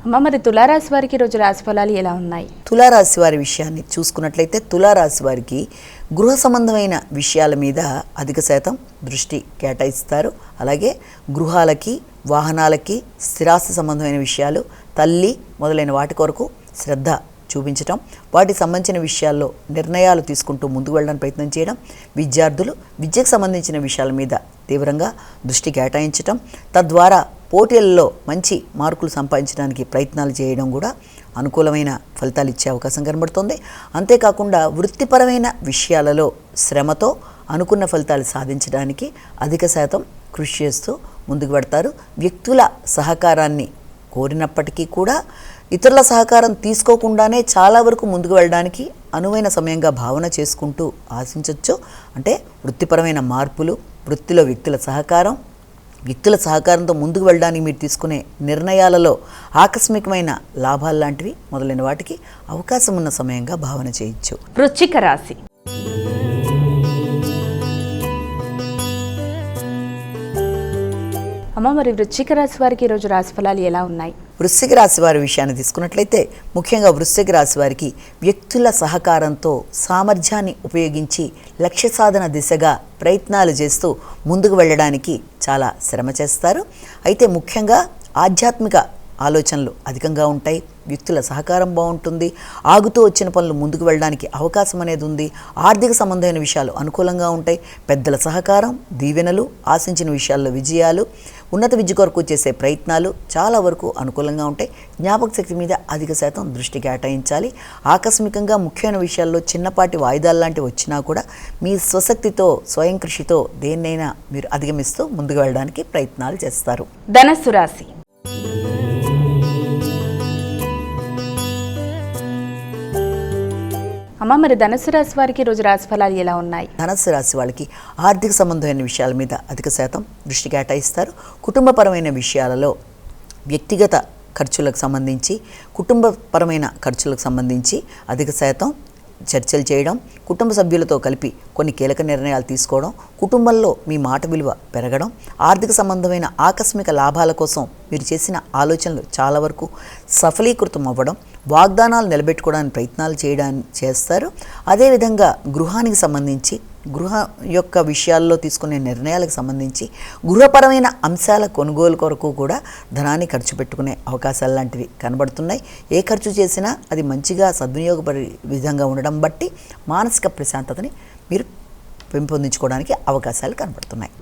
అమ్మ, మరి తులారాశి వారికి రోజు రాశి ఫలాలు ఎలా ఉన్నాయి? తులారాశి వారి విషయాన్ని చూసుకున్నట్లయితే తులారాశి వారికి గృహ సంబంధమైన విషయాల మీద అధిక శాతం దృష్టి కేటాయిస్తారు. అలాగే గృహాలకి, వాహనాలకి, స్థిరాస్తి సంబంధమైన విషయాలు, తల్లి మొదలైన వాటి కొరకు శ్రద్ధ చూపించటం, వాటికి సంబంధించిన విషయాల్లో నిర్ణయాలు తీసుకుంటూ ముందుకు వెళ్ళడానికి ప్రయత్నం చేయడం, విద్యార్థులు విద్యకు సంబంధించిన విషయాల మీద తీవ్రంగా దృష్టి కేటాయించటం, తద్వారా పోటీలలో మంచి మార్కులు సంపాదించడానికి ప్రయత్నాలు చేయడం కూడా అనుకూలమైన ఫలితాలు ఇచ్చే అవకాశం కనబడుతుంది. అంతేకాకుండా వృత్తిపరమైన విషయాలలో శ్రమతో అనుకున్న ఫలితాలు సాధించడానికి అధిక శాతం కృషి చేస్తూ ముందుకు పెడతారు. వ్యక్తుల సహకారాన్ని కోరినప్పటికీ కూడా ఇతరుల సహకారం తీసుకోకుండానే చాలా వరకు ముందుకు వెళ్ళడానికి అనువైన సమయంగా భావన చేసుకుంటూ ఆశించవచ్చు. అంటే వృత్తిపరమైన మార్పులు, వృత్తిలో వ్యక్తుల సహకారంతో ముందుకు వెళ్ళడానికి మీరు తీసుకునే నిర్ణయాలలో ఆకస్మికమైన లాభాలు లాంటివి మొదలైన వాటికి అవకాశం ఉన్న సమయంగా భావన చేయొచ్చు. వృశ్చిక రాశి. అమ్మ, మరి వృశ్చిక రాశి వారికి ఈరోజు రాశి ఫలాలు ఎలా ఉన్నాయి? వృశ్చిక రాశి వారి విషయాన్ని తీసుకున్నట్లయితే ముఖ్యంగా వృశ్చిక రాశి వారికి వ్యక్తుల సహకారంతో సామర్థ్యాన్ని ఉపయోగించి లక్ష్య సాధన దిశగా ప్రయత్నాలు చేస్తూ ముందుకు వెళ్ళడానికి చాలా శ్రమ చేస్తారు. అయితే ముఖ్యంగా ఆధ్యాత్మిక ఆలోచనలు అధికంగా ఉంటాయి. వ్యక్తుల సహకారం బాగుంటుంది. ఆగుతూ వచ్చిన పనులు ముందుకు వెళ్ళడానికి అవకాశం అనేది ఉంది. ఆర్థిక సంబంధమైన విషయాలు అనుకూలంగా ఉంటాయి. పెద్దల సహకారం, దీవెనలు, ఆశించిన విషయాల్లో విజయాలు, ఉన్నత విద్య కొరకు చేసే ప్రయత్నాలు చాలా వరకు అనుకూలంగా ఉంటాయి. జ్ఞాపక శక్తి మీద అధిక శాతం దృష్టి కేటాయించాలి. ఆకస్మికంగా ముఖ్యమైన విషయాల్లో చిన్నపాటి వాయిదాలు లాంటివి వచ్చినా కూడా మీ స్వశక్తితో, స్వయం కృషితో దేన్నైనా మీరు అధిగమిస్తూ ముందుకు వెళ్ళడానికి ప్రయత్నాలు చేస్తారు. ధనస్సు రాశి. అమ్మ, మరి ధనుసు రాశి వారికి రోజు రాశి ఫలాలు ఎలా ఉన్నాయి? ధనుసు రాశి వాళ్ళకి ఆర్థిక సంబంధమైన విషయాల మీద అధిక శాతం దృష్టి కేటాయిస్తారు. కుటుంబపరమైన విషయాలలో వ్యక్తిగత ఖర్చులకు సంబంధించి, కుటుంబపరమైన ఖర్చులకు సంబంధించి అధిక శాతం చర్చలు చేయడం, కుటుంబ సభ్యులతో కలిపి కొన్ని కీలక నిర్ణయాలు తీసుకోవడం, కుటుంబంలో మీ మాట విలువ పెరగడం, ఆర్థిక సంబంధమైన ఆకస్మిక లాభాల కోసం మీరు చేసిన ఆలోచనలు చాలా వరకు సఫలీకృతం అవ్వడం, వాగ్దానాలు నిలబెట్టుకోవడానికి ప్రయత్నాలు చేస్తారు. అదేవిధంగా గృహానికి సంబంధించి, గృహ యొక్క విషయాల్లో తీసుకునే నిర్ణయాలకు సంబంధించి, గృహపరమైన అంశాల కొనుగోలు కొరకు కూడా ధనాన్ని ఖర్చు పెట్టుకునే అవకాశాలు లాంటివి కనబడుతున్నాయి. ఏ ఖర్చు చేసినా అది మంచిగా సద్వినియోగపడే విధంగా ఉండడం బట్టి మానసిక ప్రశాంతతని మీరు పెంపొందించుకోవడానికి అవకాశాలు కనబడుతున్నాయి.